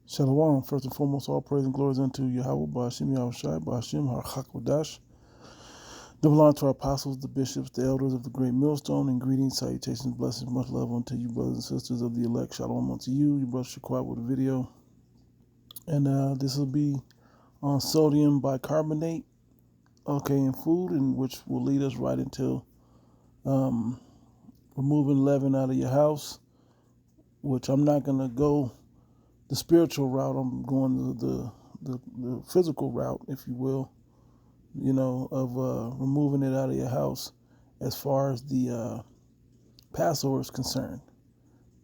Shalom. First and foremost, all praise and glory is unto Yahweh, Ba'ashim Yahushai, Ba'ashim HaChakodash. Double honor to our apostles, the bishops, the elders of the great millstone, and greetings, salutations, blessings, much love unto you, brothers and sisters of the elect. Shalom unto you, your brother Shaquat with a video. And this will be on sodium bicarbonate, in food, and which will lead us right into removing leaven out of your house, which I'm not going to go the spiritual route. I'm going the physical route, if you will, of removing it out of your house as far as the Passover is concerned.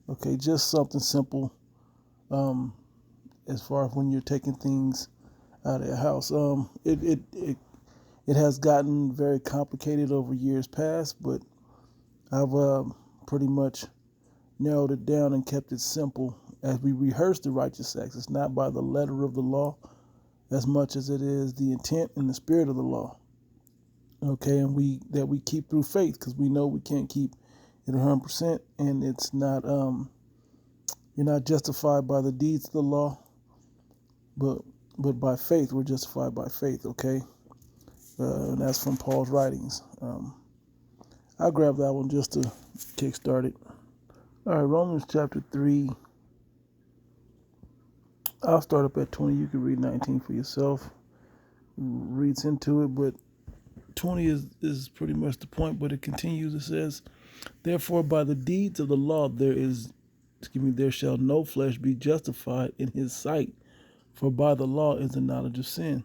Okay, just something simple as far as when you're taking things out of your house. It has gotten very complicated over years past, but I've pretty much narrowed it down and kept it simple as we rehearse the righteous acts. It's not by the letter of the law as much as it is the intent and the spirit of the law. Okay, and we keep through faith, because we know we can't keep it 100%, and it's not you're not justified by the deeds of the law, but by faith. We're justified by faith. Okay, and that's from Paul's writings. I'll grab that one just to kickstart it. All right, Romans chapter 3. I'll start up at 20. You can read 19 for yourself. Reads into it, but 20 is pretty much the point, but it continues. It says, therefore, by the deeds of the law, there shall no flesh be justified in his sight, for by the law is the knowledge of sin.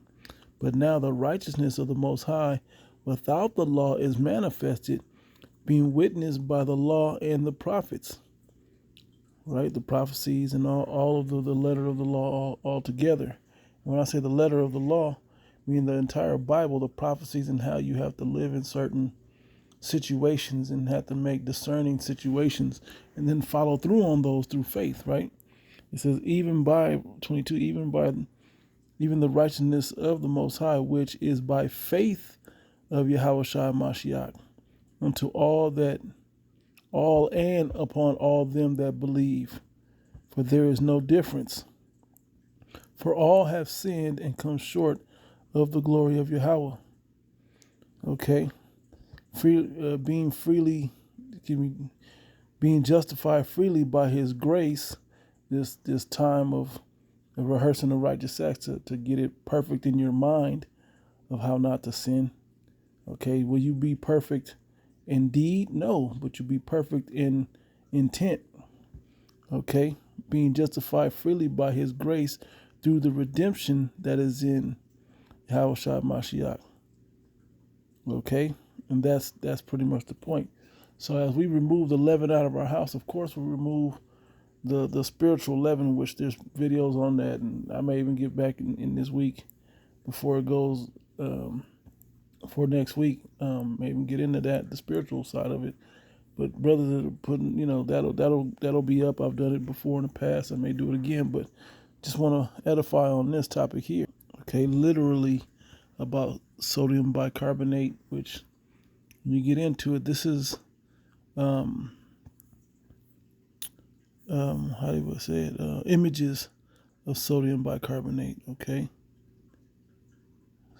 But now the righteousness of the Most High without the law is manifested, being witnessed by the law and the prophets. Right? The prophecies and all of the letter of the law all together. When I say the letter of the law, I mean the entire Bible, the prophecies, and how you have to live in certain situations and have to make discerning situations and then follow through on those through faith, right? It says, even by 22, even the righteousness of the Most High, which is by faith of Yahushua Mashiach, unto all and upon all them that believe. For there is no difference. For all have sinned and come short of the glory of Yahweh. Okay, being justified freely by His grace. This time of rehearsing the righteous acts to get it perfect in your mind of how not to sin. Okay, will you be perfect in deed? No, but you'll be perfect in intent. Okay, being justified freely by His grace through the redemption that is in Yahushua Mashiach. Okay, and that's pretty much the point. So as we remove the leaven out of our house, of course we remove the spiritual leaven, which there's videos on that, and I may even get back in this week before it goes for next week. Maybe even get into that, the spiritual side of it. But brothers that are putting, that'll be up. I've done it before in the past. I may do it again, but just want to edify on this topic here. Okay, literally about sodium bicarbonate, which when you get into it, this is how do you say it? Images of sodium bicarbonate. Okay,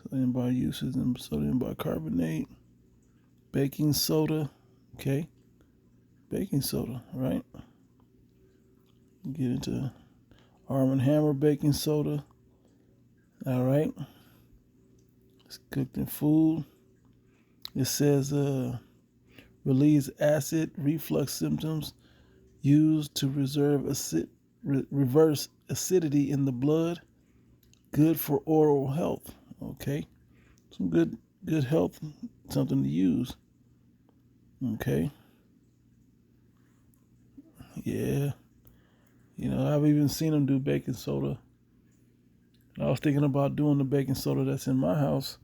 sodium uses and sodium bicarbonate, baking soda. Okay, baking soda, right? Get into Arm & Hammer baking soda. All right. It's cooked in food. It says relieves acid reflux symptoms, used to reverse acidity in the blood, good for oral health. Okay. Some good health, something to use. Okay. Yeah. I've even seen them do baking soda. I was thinking about doing the baking soda that's in my house,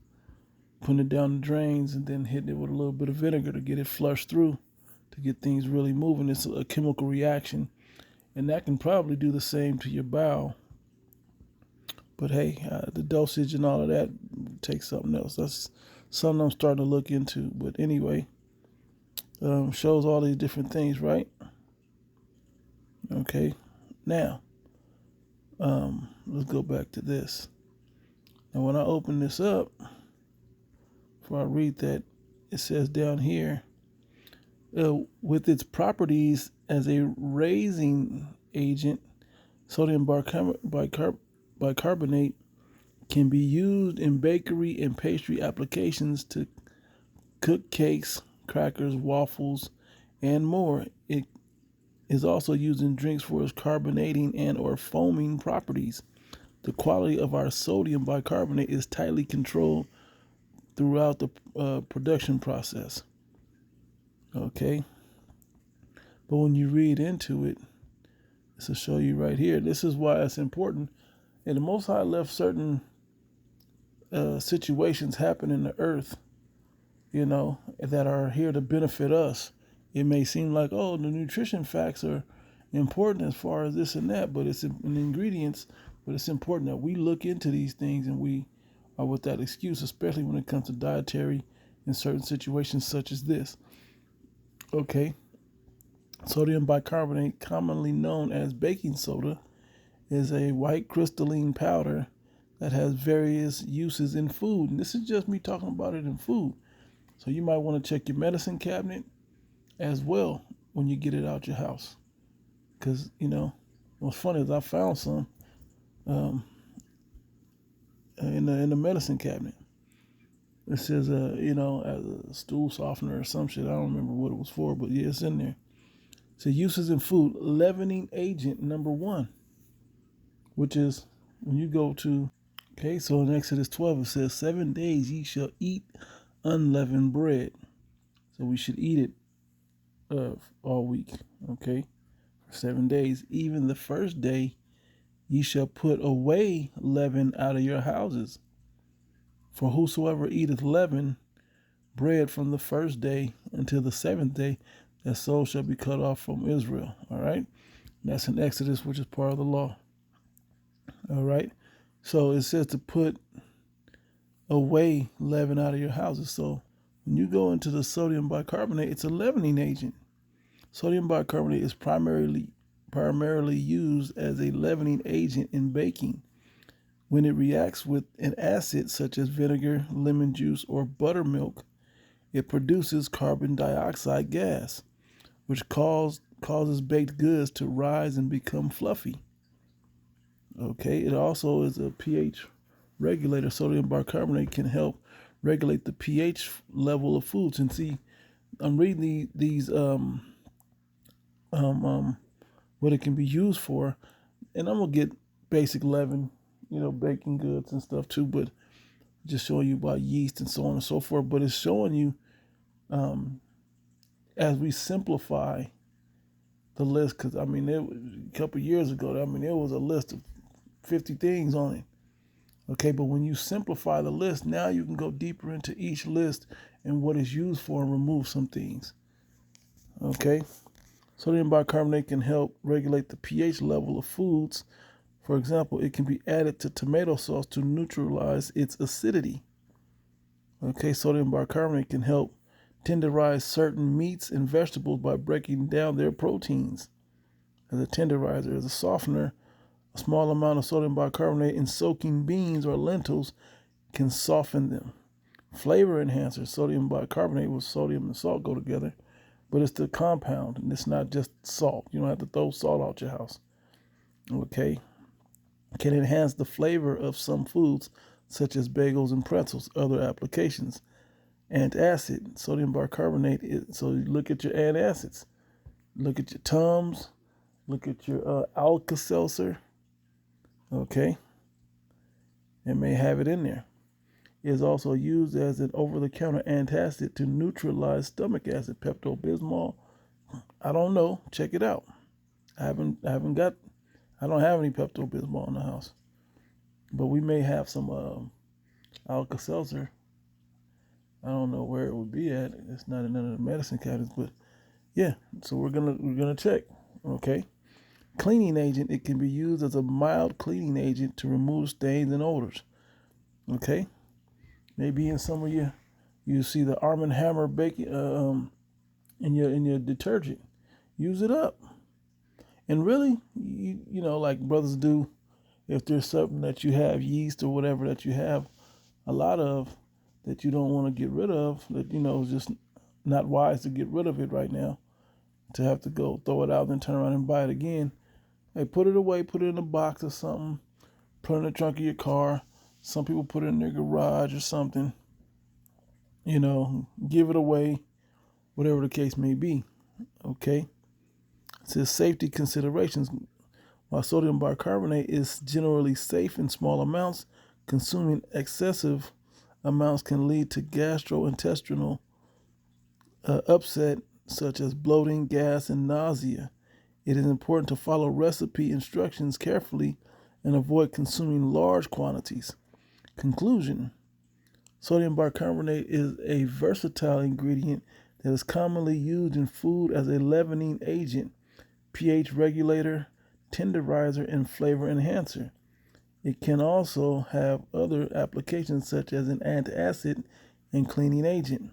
putting it down the drains and then hitting it with a little bit of vinegar to get it flushed through, to get things really moving. It's a chemical reaction, and that can probably do the same to your bowel. But hey, the dosage and all of that takes something else. That's something I'm starting to look into. But anyway, shows all these different things, right? Okay. Now, Let's go back to this. Now, when I open this up, before I read that, it says down here, with its properties as a raising agent, sodium bicarbonate can be used in bakery and pastry applications to cook cakes, crackers, waffles, and more. It is also used in drinks for its carbonating and or foaming properties. The quality of our sodium bicarbonate is tightly controlled throughout the production process. Okay, but when you read into it, this will show you right here. This is why it's important. And the Most High left certain situations happen in the earth, that are here to benefit us. It may seem like, oh, the nutrition facts are important as far as this and that, but it's in the ingredients. But it's important that we look into these things and we are with that excuse, especially when it comes to dietary in certain situations such as this. Okay. Sodium bicarbonate, commonly known as baking soda, is a white crystalline powder that has various uses in food. And this is just me talking about it in food. So you might want to check your medicine cabinet as well when you get it out your house. Because, what's funny is I found some in the medicine cabinet. It says, as a stool softener or some shit. I don't remember what it was for, but yeah, it's in there. So uses in food, leavening agent number 1, which is when you go to, okay, so in Exodus 12 it says, 7 days ye shall eat unleavened bread. So we should eat it all week, okay, for 7 days. Even the first day ye shall put away leaven out of your houses. For whosoever eateth leaven bread from the first day until the 7th day, that soul shall be cut off from Israel. All right. That's in Exodus, which is part of the law. All right. So it says to put away leaven out of your houses. So when you go into the sodium bicarbonate, it's a leavening agent. Sodium bicarbonate is primarily used as a leavening agent in baking. When it reacts with an acid such as vinegar, lemon juice, or buttermilk, it produces carbon dioxide gas, which causes baked goods to rise and become fluffy. Okay, it also is a pH regulator. Sodium bicarbonate can help regulate the pH level of foods. And see, I'm reading these what it can be used for, and I'm gonna get basic leaven, baking goods and stuff too, but just showing you about yeast and so on and so forth. But it's showing you as we simplify the list, because a couple of years ago, there was a list of 50 things on it. Okay, but when you simplify the list, now you can go deeper into each list and what it's used for and remove some things. Okay, sodium bicarbonate can help regulate the pH level of foods. For example, it can be added to tomato sauce to neutralize its acidity. Okay, sodium bicarbonate can help tenderize certain meats and vegetables by breaking down their proteins. As a tenderizer, as a softener, a small amount of sodium bicarbonate in soaking beans or lentils can soften them. Flavor enhancer, sodium bicarbonate with sodium and salt go together, but it's the compound and it's not just salt. You don't have to throw salt out your house. Okay, can enhance the flavor of some foods such as bagels and pretzels. Other applications. Antacid, sodium bicarbonate. So you look at your antacids. Look at your Tums. Look at your Alka-Seltzer. Okay. It may have it in there. It is also used as an over-the-counter antacid to neutralize stomach acid. Pepto-Bismol. I don't know. Check it out. I don't have any Pepto-Bismol in the house. But we may have some Alka-Seltzer. I don't know where it would be at. It's not in none of the medicine cabinets, but yeah. So we're gonna check. Okay. Cleaning agent. It can be used as a mild cleaning agent to remove stains and odors. Okay. Maybe in some of you see the Arm & Hammer baking in your detergent. Use it up. And really, like brothers do, if there's something that you have, yeast or whatever that you have a lot of that you don't want to get rid of, that is just not wise to get rid of it right now, to have to go throw it out and then turn around and buy it again. Hey, put it away, put it in a box or something, put it in the trunk of your car. Some people put it in their garage or something. Give it away, whatever the case may be. Okay? It says safety considerations. While sodium bicarbonate is generally safe in small amounts, consuming excessive amounts can lead to gastrointestinal upset, such as bloating, gas, and nausea. It is important to follow recipe instructions carefully and avoid consuming large quantities. Conclusion: sodium bicarbonate is a versatile ingredient that is commonly used in food as a leavening agent, pH regulator, tenderizer, and flavor enhancer. It can also have other applications such as an antacid and cleaning agent.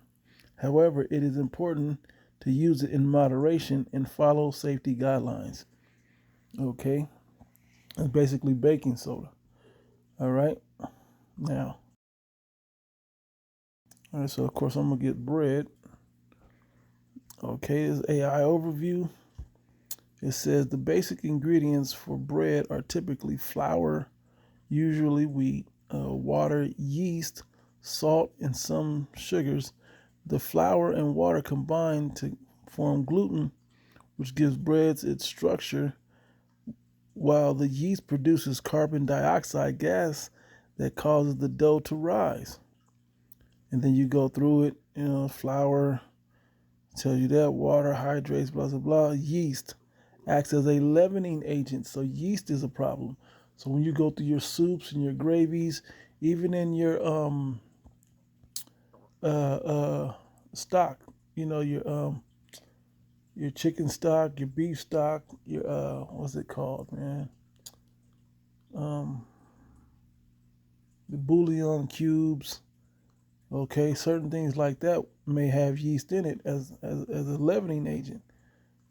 However, it is important to use it in moderation and follow safety guidelines. Okay? It's basically baking soda. All right? Now, all right, so of course I'm going to get bread. Okay, this AI overview. It says the basic ingredients for bread are typically flour, usually wheat, water, yeast, salt, and some sugars. The flour and water combine to form gluten, which gives breads its structure, while the yeast produces carbon dioxide gas that causes the dough to rise. And then you go through it, flour tells you that, water hydrates, blah, blah, blah. Yeast acts as a leavening agent, so yeast is a problem. So when you go through your soups and your gravies, even in your stock, your chicken stock, your beef stock, your what's it called, man? Um, the bouillon cubes. Okay, certain things like that may have yeast in it as a leavening agent,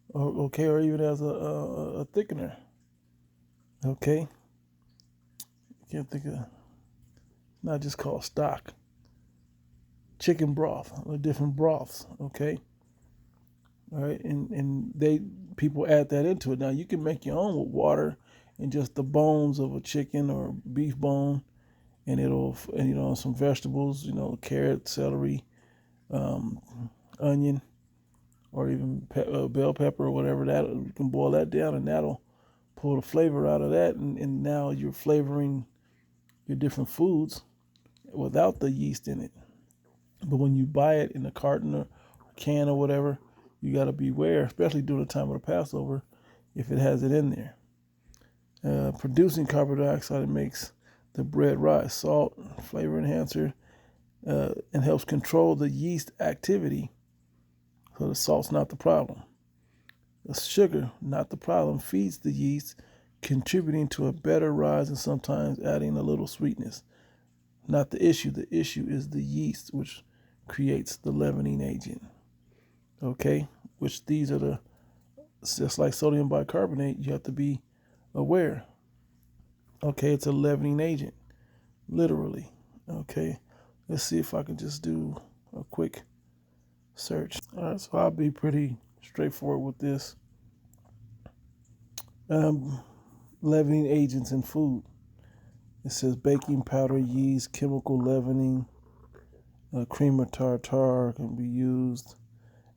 or even as a thickener. Okay, can't think of, not just called stock, chicken broth or different broths. Okay, all right, and people add that into it. Now you can make your own with water and just the bones of a chicken or beef bone, and some vegetables, carrot, celery, um, onion, or even bell pepper or whatever. That you can boil that down, and that'll pull the flavor out of that, and now you're flavoring your different foods without the yeast in it. But when you buy it in a carton or can or whatever, you got to beware, especially during the time of the Passover, if it has it in there. Producing carbon dioxide makes the bread rise. Salt, flavor enhancer, and helps control the yeast activity. So the salt's not the problem. The sugar, not the problem, feeds the yeast, contributing to a better rise and sometimes adding a little sweetness. Not the issue. The issue is the yeast, which creates the leavening agent. Okay? Which these are just like sodium bicarbonate, you have to be aware. Okay, it's a leavening agent, literally. Okay, let's see if I can just do a quick search. All right, so I'll be pretty straightforward with this. Leavening agents in food. It says baking powder, yeast, chemical leavening, cream of tartar can be used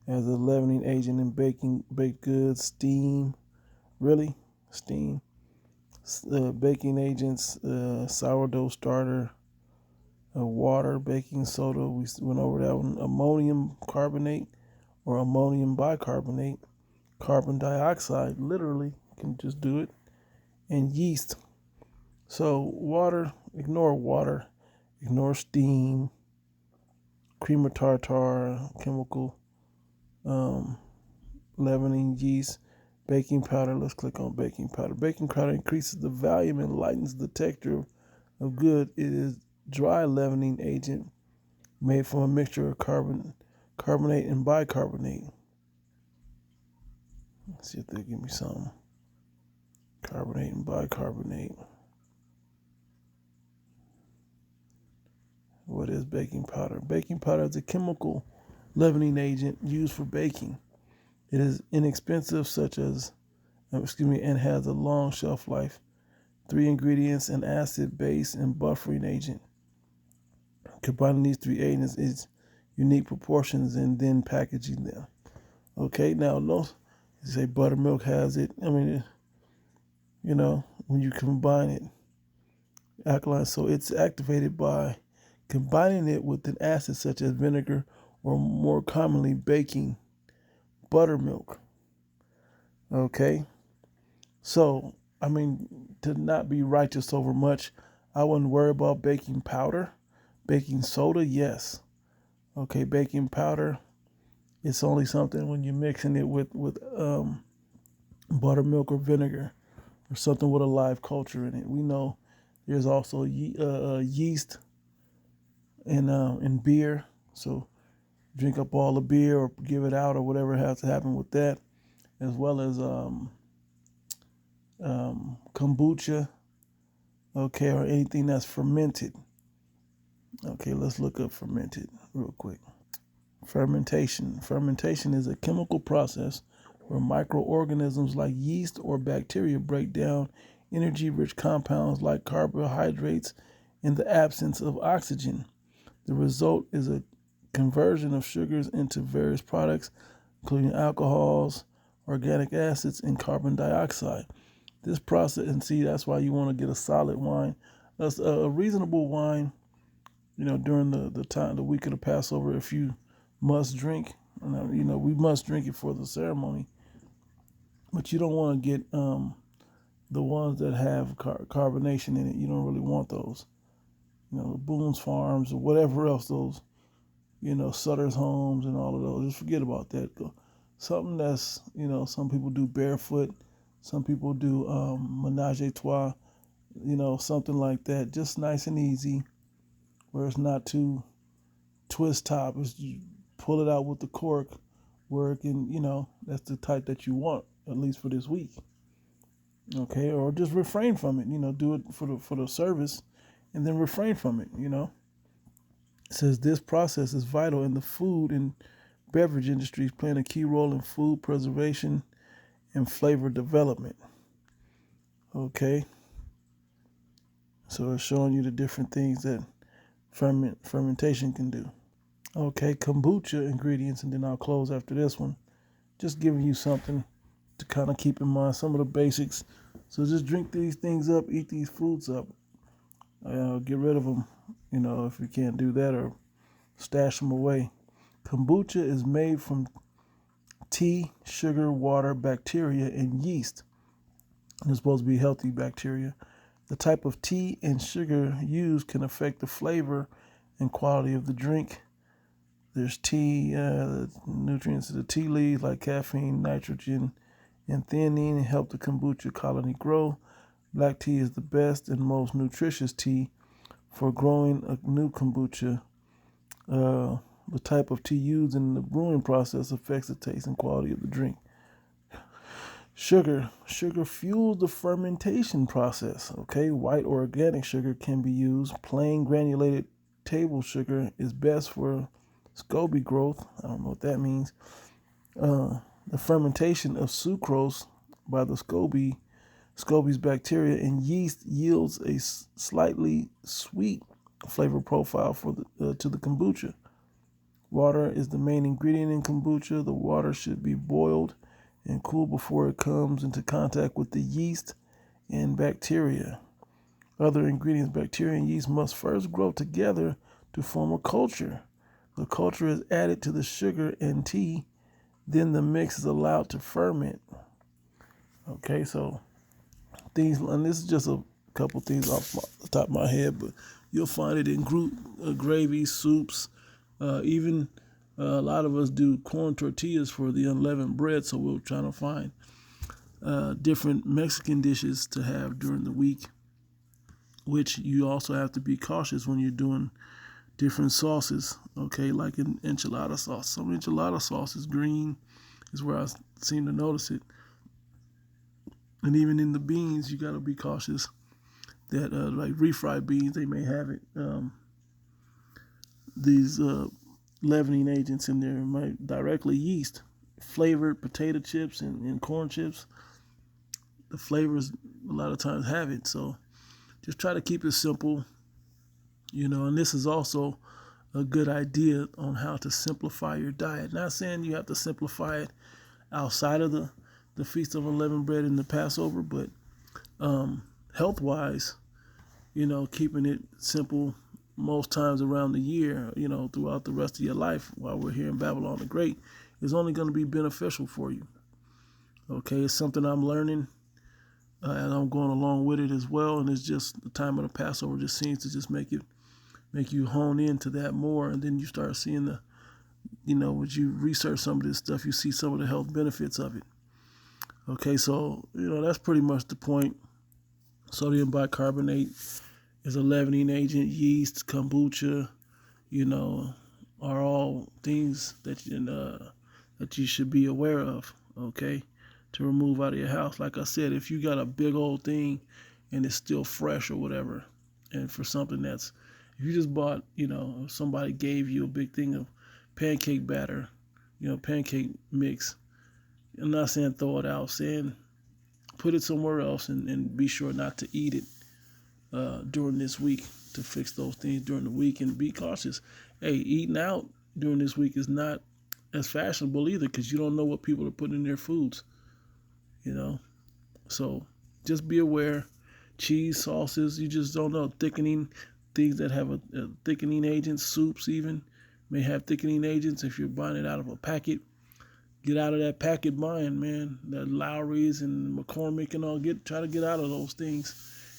as a leavening agent in baked goods. Steam, really? Steam. Baking agents, sourdough starter, water, baking soda. We went over that one. Ammonium carbonate or ammonium bicarbonate, carbon dioxide, literally, can just do it, and yeast. So water, ignore steam, cream of tartar, chemical, leavening, yeast, baking powder. Let's click on baking powder. Baking powder increases the volume and lightens the texture of good. It is dry leavening agent made from a mixture of carbonate and bicarbonate. Let's see if they give me some. Carbonate and bicarbonate. What is baking powder? Baking powder is a chemical leavening agent used for baking. It is inexpensive, and has a long shelf life. Three ingredients: an acid, base, and buffering agent. Combining these three agents is unique proportions and then packaging them. Okay, now no, you say buttermilk has it. I mean, when you combine it, alkaline, so it's activated by combining it with an acid such as vinegar or more commonly baking buttermilk. Okay, so to not be righteous over much, I wouldn't worry about baking powder. Baking soda, yes. Okay, baking powder, it's only something when you're mixing it with buttermilk or vinegar or something with a live culture in it. We know there's also yeast in beer, so drink up all the beer or give it out or whatever has to happen with that, as well as kombucha, okay, or anything that's fermented. Okay, let's look up fermented real quick. Fermentation. Fermentation is a chemical process where microorganisms like yeast or bacteria break down energy rich compounds like carbohydrates in the absence of oxygen. The result is a conversion of sugars into various products, including alcohols, organic acids, and carbon dioxide. This process, and see, that's why you want to get a solid wine. A reasonable wine, during the week of the Passover, if you must drink, we must drink it for the ceremony, but you don't want to get the ones that have carbonation in it. You don't really want those. Boone's Farms or whatever else those, Sutter's Homes and all of those. Just forget about that. Something that's, some people do barefoot, some people do menage a trois, something like that. Just nice and easy, where it's not too twist top. It's you pull it out with the cork, where it can, that's the type that you want, at least for this week. Okay, or just refrain from it. Do it for the service, and then refrain from it. It says this process is vital in the food and beverage industries, playing a key role in food preservation and flavor development. Okay, so it's showing you the different things that fermentation can do. Okay, kombucha ingredients, and then I'll close after this one. Just giving you something to kind of keep in mind, some of the basics. So just drink these things up, eat these foods up. Get rid of them, if you can't do that, or stash them away. Kombucha is made from tea, sugar, water, bacteria, and yeast. It's supposed to be healthy bacteria. The type of tea and sugar used can affect the flavor and quality of the drink. There's tea, nutrients of the tea leaves like caffeine, nitrogen, and theanine help the kombucha colony grow. Black tea is the best and most nutritious tea for growing a new kombucha. The type of tea used in the brewing process affects the taste and quality of the drink. Sugar fuels the fermentation process. Okay, white or organic sugar can be used. Plain granulated table sugar is best for SCOBY growth. I don't know what that means. The fermentation of sucrose by the SCOBY's bacteria and yeast yields a slightly sweet flavor profile to the kombucha. Water is the main ingredient in kombucha. The water should be boiled and cooled before it comes into contact with the yeast and bacteria. Other ingredients, bacteria and yeast, must first grow together to form a culture. The culture is added to the sugar and tea, then the mix is allowed to ferment. Okay, so things, and this is just a couple things off the top of my head, but you'll find it in gravy, soups, even a lot of us do corn tortillas for the unleavened bread, so we're trying to find different Mexican dishes to have during the week, which you also have to be cautious when you're doing different sauces, okay, like in enchilada sauce. Some enchilada sauce is green, is where I seem to notice it. And even in the beans, you got to be cautious that, like refried beans, they may have it these leavening agents in there, right? Directly yeast, flavored potato chips and corn chips. The flavors a lot of times have it. So just try to keep it simple, and this is also a good idea on how to simplify your diet. Not saying you have to simplify it outside of the Feast of Unleavened Bread and the Passover, but health wise, keeping it simple most times around the year, throughout the rest of your life while we're here in Babylon the Great is only going to be beneficial for you. Okay, it's something I'm learning and I'm going along with it as well. And it's just the time of the Passover just seems to just make you hone into that more, and then you start seeing as you research some of this stuff, you see some of the health benefits of it. Okay, so that's pretty much the point. Sodium bicarbonate is a leavening agent. Yeast, kombucha, are all things that you should be aware of. Okay, to remove out of your house. Like I said, if you got a big old thing and it's still fresh or whatever, and for something that's, if you just bought, if somebody gave you a big thing of pancake batter, pancake mix, I'm not saying throw it out, saying put it somewhere else and be sure not to eat it during this week, to fix those things during the week, and be cautious. Hey, eating out during this week is not as fashionable either, because you don't know what people are putting in their foods, So just be aware. Cheese, sauces, you just don't know. Thickening, things that have a thickening agents, soups even may have thickening agents. If you're buying it out of a packet, get out of that packet buying, man. That Lowry's and McCormick and all, try to get out of those things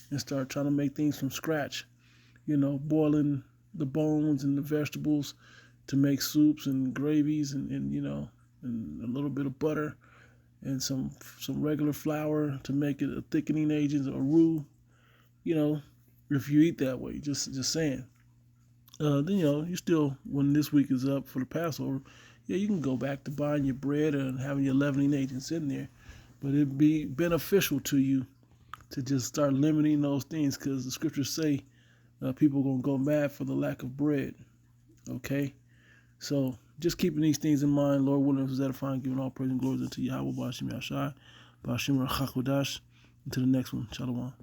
and start trying to make things from scratch. Boiling the bones and the vegetables to make soups and gravies and a little bit of butter and some regular flour to make it a thickening agent or roux. If you eat that way, just saying. Then you still, when this week is up for the Passover, yeah, you can go back to buying your bread and having your leavening agents in there, but it'd be beneficial to you to just start limiting those things, because the scriptures say people are gonna go mad for the lack of bread. Okay, so just keeping these things in mind. Lord willing, is edifying, giving all praise and glory unto Yahweh, Ba'ashim Yashai, Ba'ashim Rachakodash. Until the next one, Shalom.